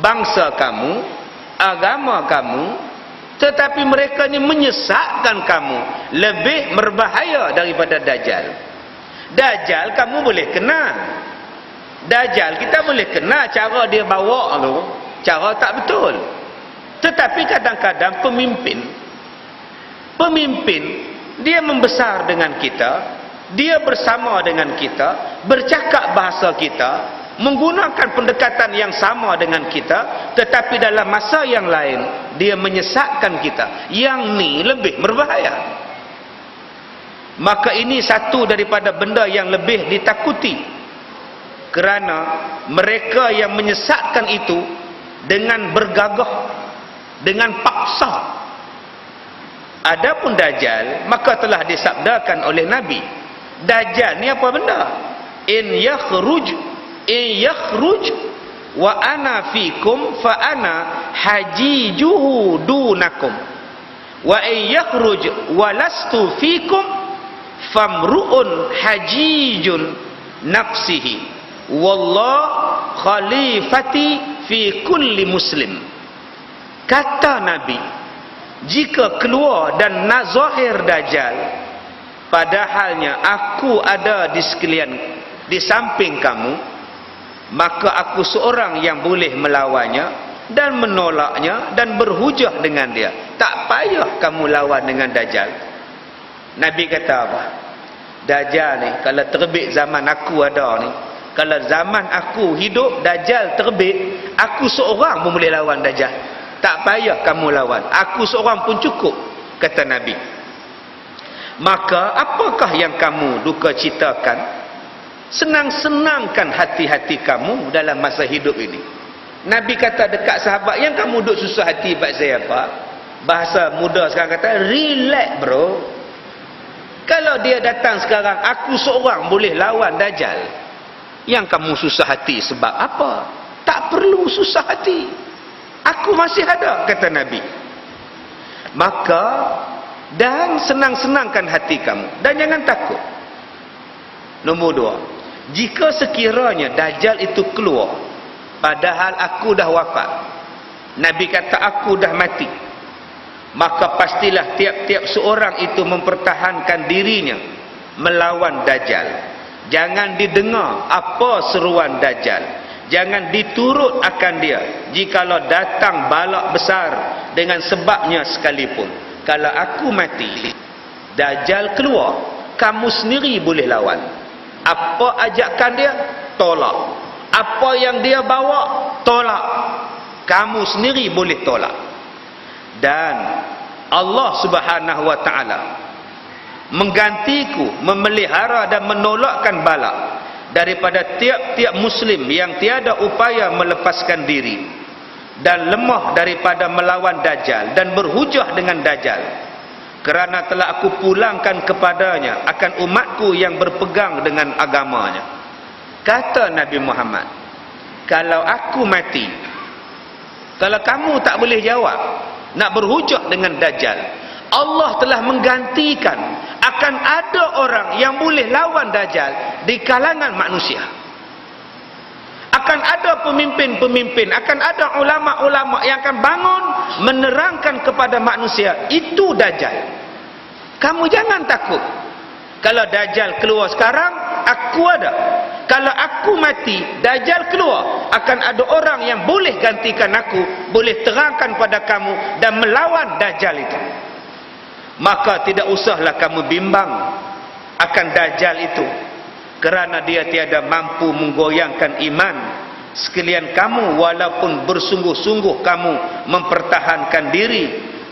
bangsa kamu, agama kamu, tetapi mereka ni menyesatkan kamu. Lebih berbahaya daripada Dajjal. Dajjal kamu boleh kenal. Dajjal kita boleh kenal cara dia bawa tu, cara tak betul. Tetapi kadang-kadang pemimpin dia membesar dengan kita, dia bersama dengan kita, bercakap bahasa kita, menggunakan pendekatan yang sama dengan kita, tetapi dalam masa yang lain dia menyesatkan kita. Yang ni lebih berbahaya. Maka ini satu daripada benda yang lebih ditakuti, kerana mereka yang menyesatkan itu dengan bergagah, dengan paksa. Adapun Dajjal, maka telah disabdakan oleh Nabi, Dajjal ni apa benda? In yakhruj wa ana fikum fa ana hajijuhu dunakum wa in yakhruj wa lastu fikum famru'un hajijun nafsihi wallah khalifati fi kulli muslim. Kata Nabi, jika keluar dan zahir Dajjal, padahalnya aku ada di sekalian, di samping kamu, maka aku seorang yang boleh melawannya dan menolaknya dan berhujah dengan dia. Tak payah kamu lawan dengan Dajjal. Nabi kata apa? Dajjal ni kalau terbit zaman aku ada ni, kalau zaman aku hidup Dajjal terbit, aku seorang pun boleh lawan Dajjal. Tak payah kamu lawan, aku seorang pun cukup, kata Nabi. Maka apakah yang kamu duka citakan? Senang-senangkan hati-hati kamu dalam masa hidup ini. Nabi kata dekat sahabat, yang kamu duk susah hati buat saya apa? Bahasa muda sekarang kata, relax bro. Kalau dia datang sekarang, aku seorang boleh lawan Dajjal. Yang kamu susah hati sebab apa? Tak perlu susah hati. Aku masih ada, kata Nabi. Maka, dan senang-senangkan hati kamu. Dan jangan takut. Nombor 2. Jika sekiranya Dajjal itu keluar, padahal aku dah wafat, Nabi kata aku dah mati, maka pastilah tiap-tiap seorang itu mempertahankan dirinya melawan Dajjal. Jangan didengar apa seruan Dajjal. Jangan diturut akan dia jikalau datang balak besar dengan sebabnya sekalipun. Kalau aku mati, Dajjal keluar, kamu sendiri boleh lawan. Apa ajakan dia? Tolak. Apa yang dia bawa? Tolak. Kamu sendiri boleh tolak. Dan Allah Subhanahu wa ta'ala menggantiku, memelihara dan menolakkan balak daripada tiap-tiap muslim yang tiada upaya melepaskan diri dan lemah daripada melawan Dajjal dan berhujah dengan Dajjal, kerana telah aku pulangkan kepadanya akan umatku yang berpegang dengan agamanya. Kata Nabi Muhammad, kalau aku mati, kalau kamu tak boleh jawab nak berhujah dengan Dajjal, Allah telah menggantikan, akan ada orang yang boleh lawan Dajjal di kalangan manusia. Akan ada pemimpin-pemimpin, akan ada ulama-ulama yang akan bangun menerangkan kepada manusia, itu Dajjal. Kamu jangan takut. Kalau Dajjal keluar sekarang, aku ada. Kalau aku mati, Dajjal keluar, akan ada orang yang boleh gantikan aku, boleh terangkan pada kamu dan melawan Dajjal itu. Maka tidak usahlah kamu bimbang akan Dajjal itu, kerana dia tiada mampu menggoyangkan iman. Sekalian kamu walaupun bersungguh-sungguh kamu mempertahankan diri,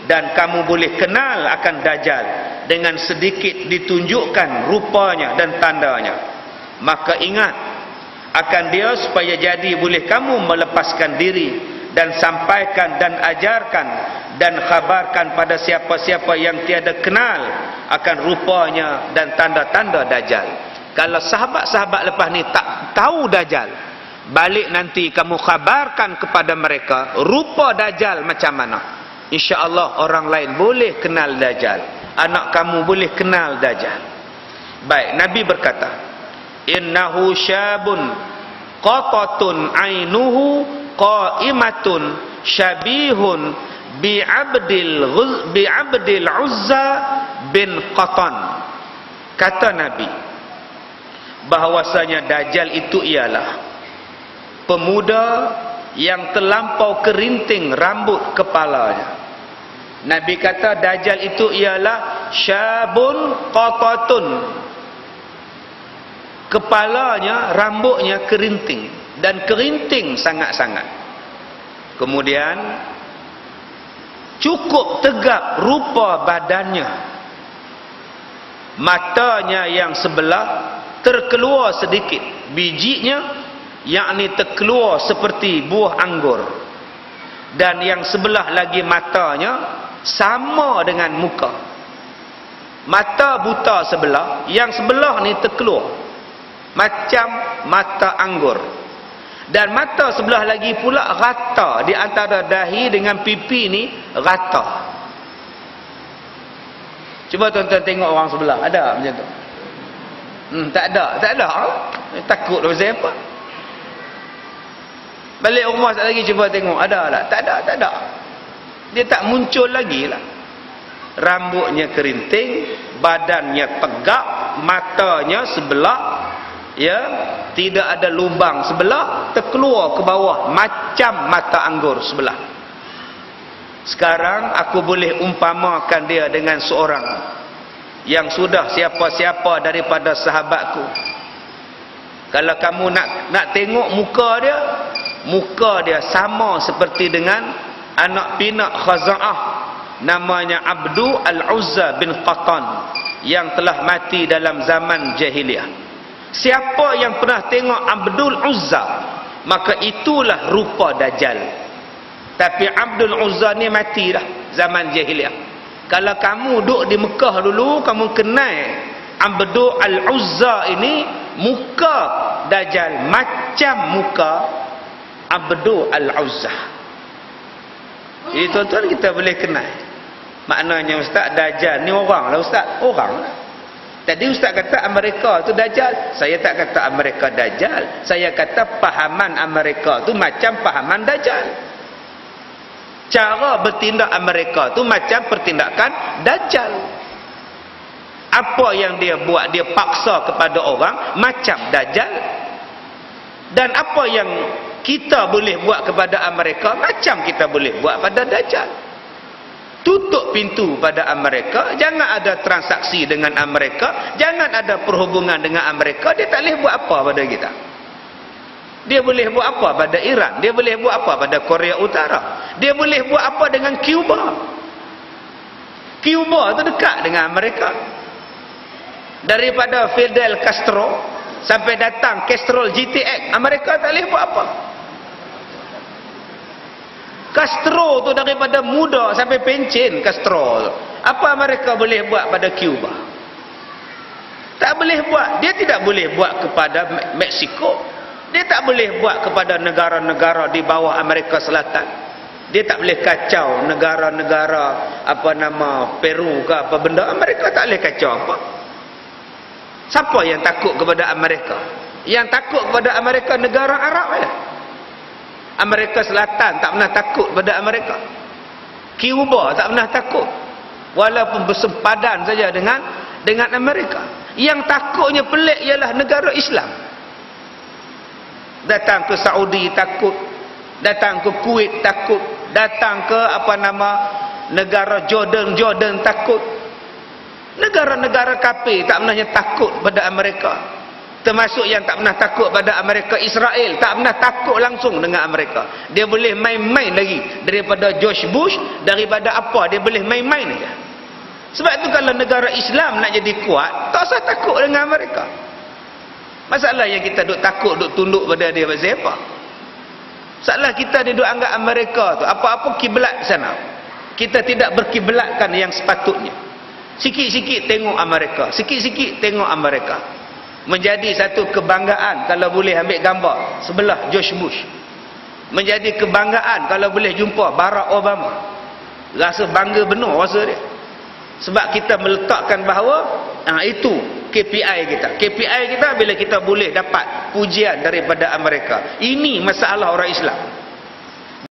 dan kamu boleh kenal akan Dajjal dengan sedikit ditunjukkan rupanya dan tandanya. Maka ingat akan dia supaya jadi boleh kamu melepaskan diri dan sampaikan dan ajarkan dan khabarkan pada siapa-siapa yang tiada kenal akan rupanya dan tanda-tanda Dajjal. Kalau sahabat-sahabat lepas ni tak tahu Dajjal, balik nanti kamu khabarkan kepada mereka rupa Dajjal macam mana. InsyaAllah orang lain boleh kenal Dajjal. Anak kamu boleh kenal Dajjal. Baik, Nabi berkata, innahu syabun qatatun ainuhu qa'imatun syabihun bi'abdil Uzza bin Qatan. Kata Nabi bahwasanya Dajjal itu ialah pemuda yang terlampau kerinting rambut kepalanya. Nabi kata Dajjal itu ialah syabun qatatun, kepalanya, rambutnya kerinting, dan kerinting sangat-sangat. Kemudian cukup tegap rupa badannya, matanya yang sebelah terkeluar sedikit bijinya, yakni terkeluar seperti buah anggur, dan yang sebelah lagi matanya sama dengan muka. Mata buta sebelah, yang sebelah ni terkeluar macam mata anggur, dan mata sebelah lagi pula rata, di antara dahi dengan pipi ni rata. Cuba tuan-tuan tengok orang sebelah, ada macam tu? Tak ada. Takut pasal apa? Balik rumah tak lagi cuba tengok, ada tak? Tak ada. Dia tak muncul lagi lah. Rambutnya kerinting, badannya tegak, matanya sebelah, ya, tidak ada lubang sebelah, terkeluar ke bawah macam mata anggur sebelah. Sekarang aku boleh umpamakan dia dengan seorang yang sudah siapa-siapa daripada sahabatku. Kalau kamu nak tengok muka dia sama seperti dengan anak pinak Khaza'ah, namanya Abdu Al-Uzza bin Qatan, yang telah mati dalam zaman jahiliyah. Siapa yang pernah tengok Abdul Uzza, maka itulah rupa Dajjal. Tapi Abdul Uzza ni mati dah zaman jahiliyah. Kalau kamu duduk di Mekah dulu, kamu kenal Abdul Al-Uzza ini, muka Dajjal macam muka Abdul Al-Uzza. Jadi tuan-tuan, kita boleh kenal. Maknanya Ustaz, Dajjal ni orang lah Ustaz, orang lah. Tadi Ustaz kata Amerika tu Dajjal. Saya tak kata Amerika Dajjal. Saya kata pahaman Amerika tu macam pahaman Dajjal. Cara bertindak Amerika tu macam pertindakan Dajjal. Apa yang dia buat, dia paksa kepada orang macam Dajjal. Dan apa yang kita boleh buat kepada Amerika, macam kita boleh buat pada Dajjal. Tutup pintu pada Amerika, jangan ada transaksi dengan Amerika, jangan ada perhubungan dengan Amerika. Dia tak boleh buat apa pada kita. Dia boleh buat apa pada Iran, dia boleh buat apa pada Korea Utara, dia boleh buat apa dengan Cuba. Cuba tu dekat dengan Amerika. Daripada Fidel Castro sampai datang Castrol GTX, Amerika tak boleh buat apa. Castro tu daripada muda sampai pencen Castro. Apa mereka boleh buat pada Cuba? Tak boleh buat. Dia tidak boleh buat kepada Meksiko. Dia tak boleh buat kepada negara-negara di bawah Amerika Selatan. Dia tak boleh kacau negara-negara apa nama Peru ke apa benda. Amerika tak boleh kacau apa. Siapa yang takut kepada Amerika? Yang takut kepada Amerika negara Arab ya. Amerika Selatan tak pernah takut pada Amerika. Cuba tak pernah takut, walaupun bersempadan saja dengan Amerika. Yang takutnya pelik ialah negara Islam. Datang ke Saudi takut, datang ke Kuwait takut, datang ke apa nama negara Jordan takut. Negara-negara kafir tak pernah takut pada Amerika. Termasuk yang tak pernah takut pada Amerika, Israel tak pernah takut langsung dengan Amerika. Dia boleh main-main lagi daripada George Bush, daripada apa, dia boleh main-main aja. Sebab itu kalau negara Islam nak jadi kuat, tak usah takut dengan Amerika. Masalah yang kita duk takut, duk tunduk pada dia pasal apa? Masalah kita ni duk anggap Amerika tu apa-apa kiblat sana. Kita tidak berkiblatkan yang sepatutnya. Sikit-sikit tengok Amerika, sikit-sikit tengok Amerika. Menjadi satu kebanggaan kalau boleh ambil gambar sebelah George Bush. Menjadi kebanggaan kalau boleh jumpa Barack Obama. Rasa bangga benar rasa dia. Sebab kita meletakkan bahawa itu KPI kita. KPI kita bila kita boleh dapat pujian daripada Amerika. Ini masalah orang Islam.